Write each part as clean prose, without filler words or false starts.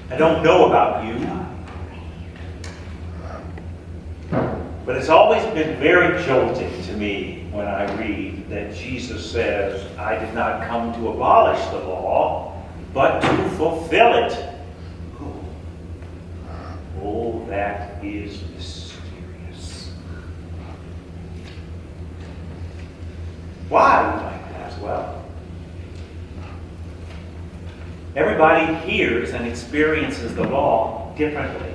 I don't know about you, but it's always been very jolting to me when I read that Jesus says, I did not come to abolish the law, but to fulfill it. Oh, that is mysterious. Why, we might ask? Well, everybody hears and experiences the law differently.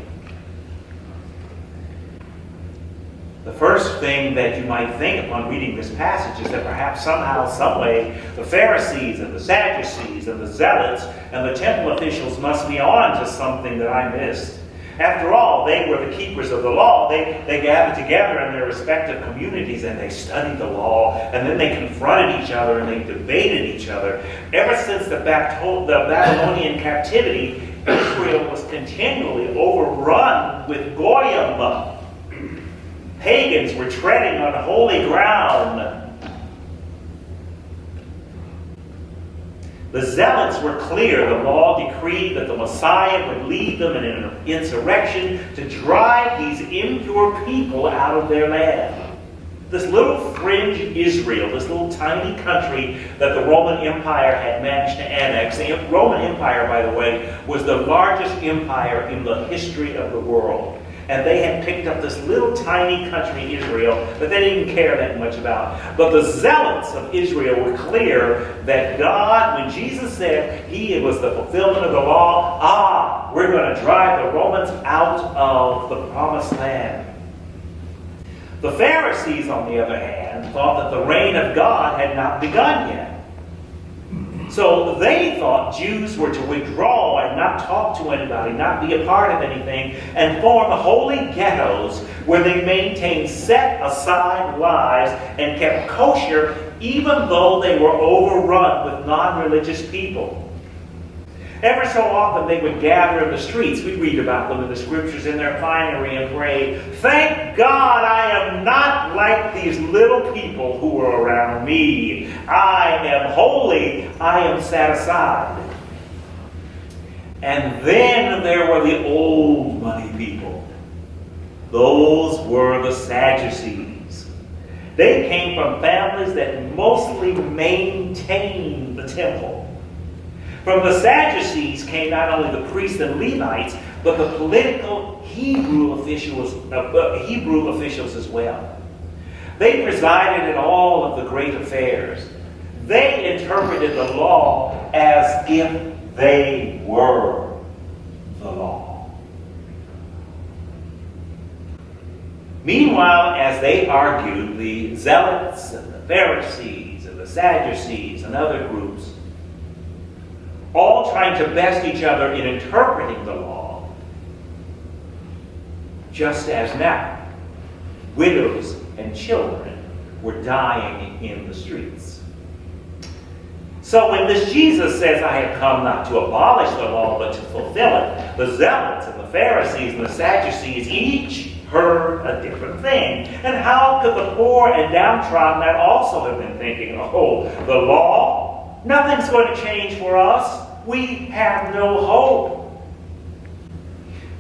The first thing that you might think upon reading this passage is that perhaps somehow, some way, the Pharisees and the Sadducees and the Zealots and the temple officials must be on to something that I missed. After all, they were the keepers of the law. They gathered together in their respective communities and they studied the law, and then they confronted each other and they debated each other. Ever since the Babylonian captivity, Israel was continually overrun with goyim. Pagans were treading on holy ground. The Zealots were clear. The law decreed that the Messiah would lead them in an insurrection to drive these impure people out of their land. This little fringe Israel, this little tiny country that the Roman Empire had managed to annex. The Roman Empire, by the way, was the largest empire in the history of the world. And they had picked up this little tiny country, Israel, that they didn't care that much about. But the Zealots of Israel were clear that God, when Jesus said He was the fulfillment of the law, we're going to drive the Romans out of the promised land. The Pharisees, on the other hand, thought that the reign of God had not begun yet. So they thought Jews were to withdraw and not talk to anybody, not be a part of anything, and form holy ghettos where they maintained set-aside lives and kept kosher even though they were overrun with non-religious people. Ever so often they would gather in the streets. We read about them in the scriptures in their finery and pray, "Thank God I am not like these little people who are around me. I am holy. I am set aside." And then there were the old money people. Those were the Sadducees. They came from families that mostly maintained the temple. From the Sadducees came not only the priests and Levites, but the political Hebrew officials as well. They presided in all of the great affairs. They interpreted the law as if they were the law. Meanwhile, as they argued, the Zealots and the Pharisees and the Sadducees and other groups, all trying to best each other in interpreting the law, just as now, widows and children were dying in the streets. So when this Jesus says, "I have come not to abolish the law, but to fulfill it," the Zealots and the Pharisees and the Sadducees each heard a different thing. And how could the poor and downtrodden not also have been thinking, "Oh, the law? Nothing's going to change for us. We have no hope."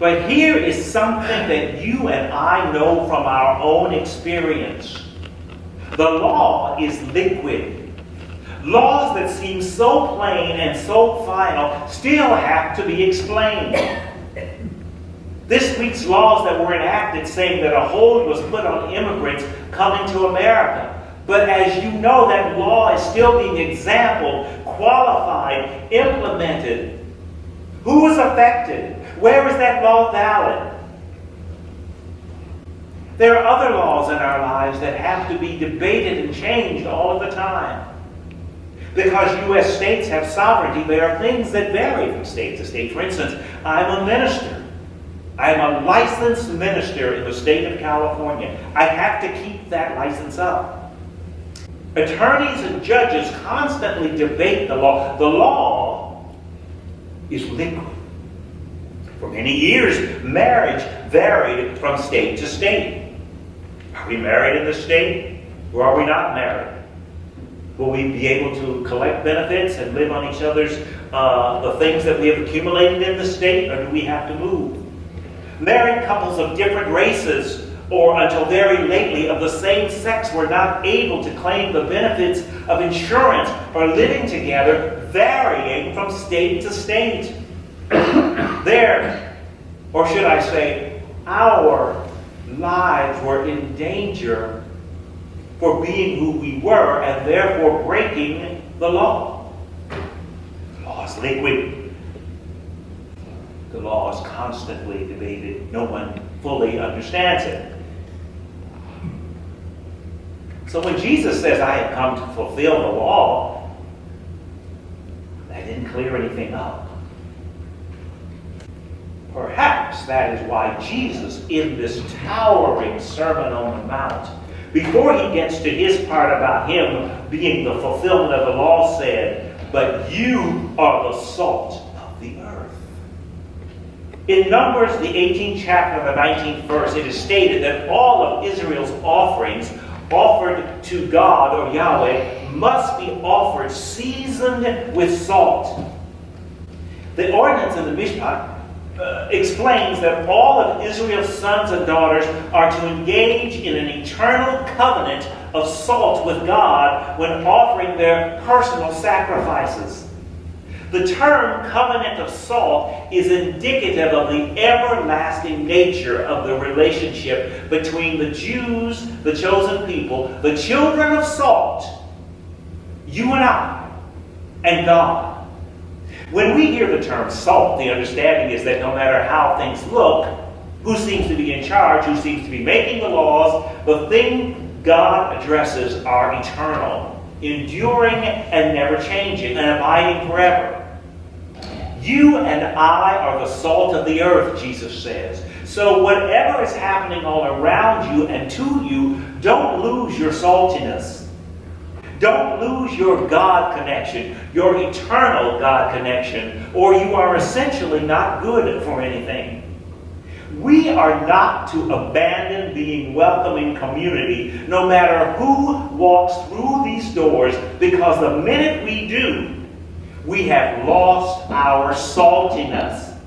But here is something that you and I know from our own experience. The law is liquid. Laws that seem so plain and so final still have to be explained. This week's laws that were enacted saying that a hold was put on immigrants coming to America. But as you know, that law is still being examined, qualified, implemented. Who is affected? Where is that law valid? There are other laws in our lives that have to be debated and changed all of the time. Because U.S. states have sovereignty, there are things that vary from state to state. For instance, I'm a minister. I'm a licensed minister in the state of California. I have to keep that license up. Attorneys and judges constantly debate the law. The law is liquid. For many years, marriage varied from state to state. Are we married in this state, or are we not married? Will we be able to collect benefits and live on each other's, the things that we have accumulated in the state, or do we have to move? Married couples of different races, or until very lately of the same sex, were not able to claim the benefits of insurance or living together, varying from state to state. Their, or should I say, our lives were in danger for being who we were and therefore breaking the law. The law is liquid. The law is constantly debated. No one fully understands it. So when Jesus says, I have come to fulfill the law, that didn't clear anything up. Perhaps that is why Jesus, in this towering Sermon on the Mount, before he gets to his part about him being the fulfillment of the law, said, but you are the salt of the earth. In Numbers, the 18th chapter, the 19th verse, it is stated that all of Israel's offerings offered to God, or Yahweh, must be offered seasoned with salt. The ordinance in the Mishpat explains that all of Israel's sons and daughters are to engage in an eternal covenant of salt with God when offering their personal sacrifices. The term covenant of salt is indicative of the everlasting nature of the relationship between the Jews, the chosen people, the children of salt, you and I, and God. When we hear the term salt, the understanding is that no matter how things look, who seems to be in charge, who seems to be making the laws, the thing God addresses are eternal, enduring and never changing, and abiding forever. You and I are the salt of the earth, Jesus says. So whatever is happening all around you and to you, don't lose your saltiness. Don't lose your God connection, your eternal God connection, or you are essentially not good for anything. We are not to abandon being welcoming community, no matter who walks through these doors, because the minute we do, we have lost our saltiness,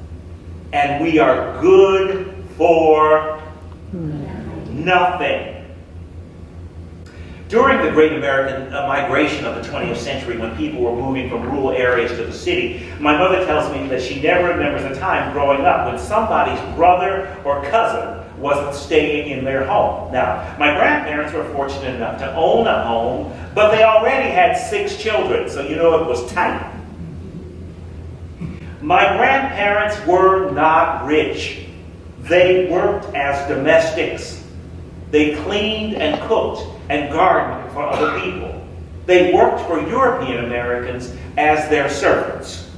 and we are good for nothing. During the Great American Migration of the 20th century, when people were moving from rural areas to the city, my mother tells me that she never remembers a time growing up when somebody's brother or cousin wasn't staying in their home. Now, my grandparents were fortunate enough to own a home, but they already had 6 children, so you know it was tight. My grandparents were not rich. They worked as domestics. They cleaned and cooked and gardened for other people. They worked for European Americans as their servants.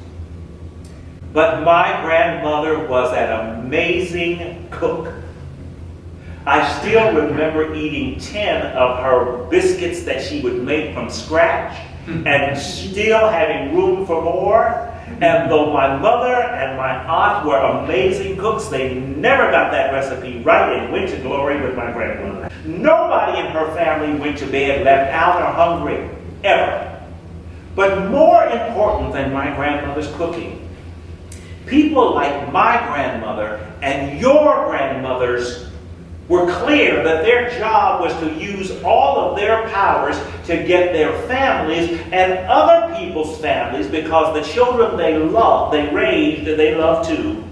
But my grandmother was an amazing cook. I still remember eating 10 of her biscuits that she would make from scratch and still having room for more. And though my mother and my aunt were amazing cooks, they never got that recipe right and went to glory with my grandmother. Nobody in her family went to bed left out or hungry, ever. But more important than my grandmother's cooking, people like my grandmother and your grandmothers were clear that their job was to use all of their powers to get their families and other people's families, because the children they loved, they raised, they loved too,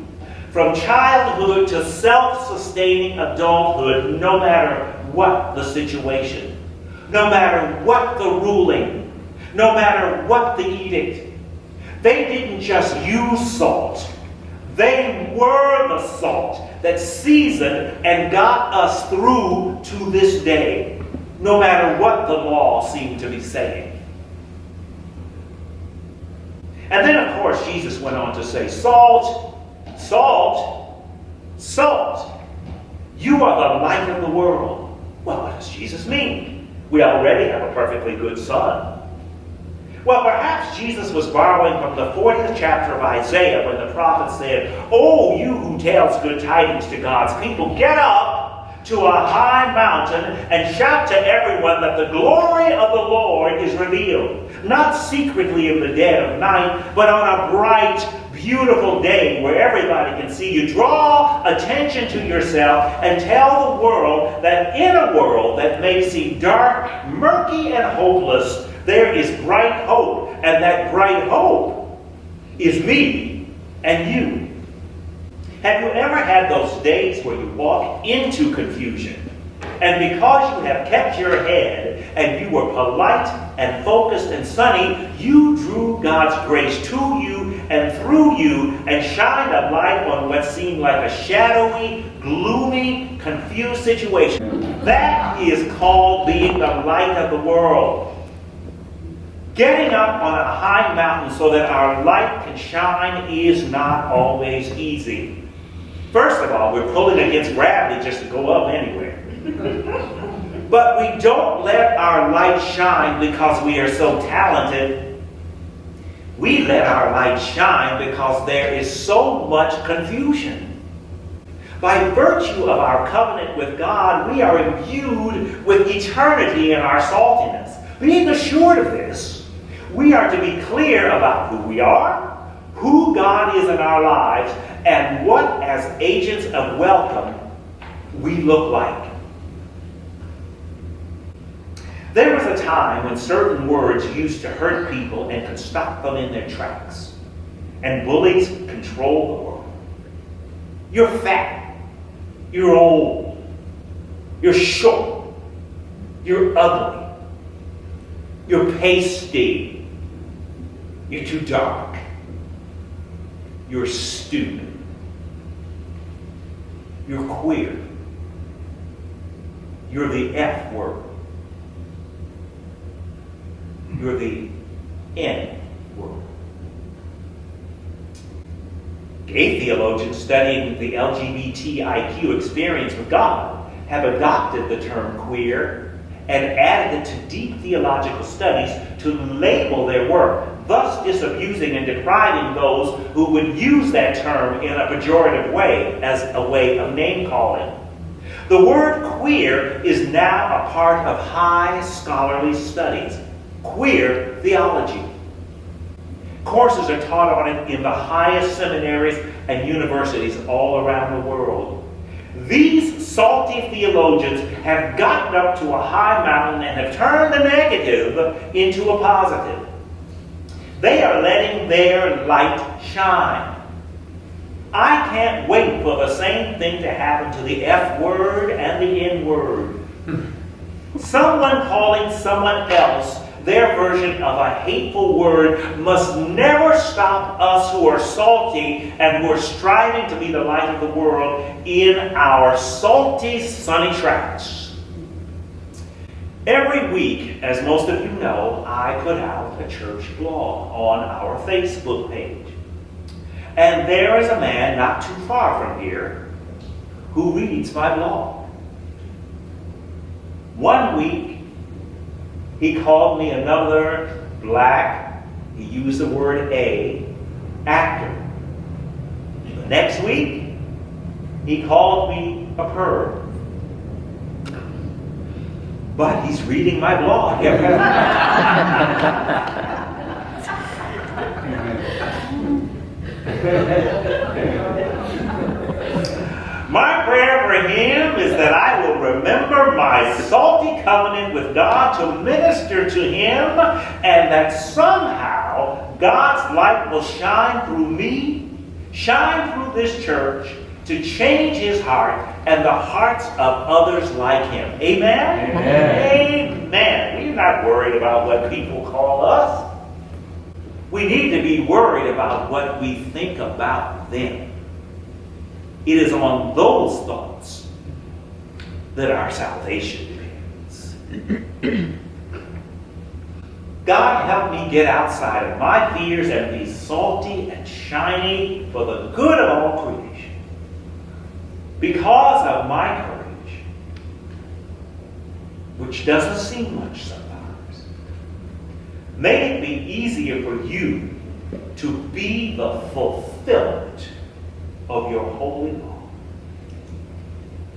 from childhood to self-sustaining adulthood, no matter what the situation, no matter what the ruling, no matter what the edict. They didn't just use salt. They were the salt that seasoned and got us through to this day, no matter what the law seemed to be saying. And then, of course, Jesus went on to say, salt, salt, salt. You are the light of the world. Well, what does Jesus mean? We already have a perfectly good son. Well, perhaps Jesus was borrowing from the 40th chapter of Isaiah when the prophet said, "Oh, you who tells good tidings to God's people, get up, to a high mountain and shout to everyone that the glory of the Lord is revealed, not secretly in the dead of night, but on a bright, beautiful day where everybody can see you. Draw attention to yourself and tell the world that in a world that may seem dark, murky, and hopeless, there is bright hope, and that bright hope is me and you. Have you ever had those days where you walk into confusion, and because you have kept your head and you were polite and focused and sunny, you drew God's grace to you and through you and shined a light on what seemed like a shadowy, gloomy, confused situation? That is called being the light of the world. Getting up on a high mountain so that our light can shine is not always easy. First of all, we're pulling against gravity just to go up anywhere. But we don't let our light shine because we are so talented. We let our light shine because there is so much confusion. By virtue of our covenant with God, we are imbued with eternity in our saltiness. Being assured of this, we are to be clear about who we are, who God is in our lives, and what, as agents of welcome, we look like. There was a time when certain words used to hurt people and could stop them in their tracks. And bullies control the world. You're fat. You're old. You're short. You're ugly. You're pasty. You're too dark. You're stupid. You're queer. You're the F word. You're the N word. Gay theologians studying the LGBTIQ experience with God have adopted the term queer and added it to deep theological studies to label their work, thus disabusing and depriving those who would use that term in a pejorative way as a way of name-calling. The word queer is now a part of high scholarly studies, queer theology. Courses are taught on it in the highest seminaries and universities all around the world. These salty theologians have gotten up to a high mountain and have turned the negative into a positive. They are letting their light shine. I can't wait for the same thing to happen to the F word and the N word. Someone calling someone else their version of a hateful word must never stop us who are salty and who are striving to be the light of the world in our salty, sunny tracks. Every week, as most of you know, I put out a church blog on our Facebook page. And there is a man not too far from here who reads my blog. One week, he called me another black, he used the word A, actor. The next week, he called me a perv. But he's reading my blog every week. My prayer for him is that I will remember my salty covenant with God to minister to him, and that somehow God's light will shine through me, shine through this church, to change his heart and the hearts of others like him. Amen? Amen. Amen. We're not worried about what people call us. We need to be worried about what we think about them. It is on those thoughts that our salvation depends. God, help me get outside of my fears and be salty and shiny for the good of all creation. Because of my courage, which doesn't seem much sometimes, may it be easier for you to be the fulfillment of your holy law.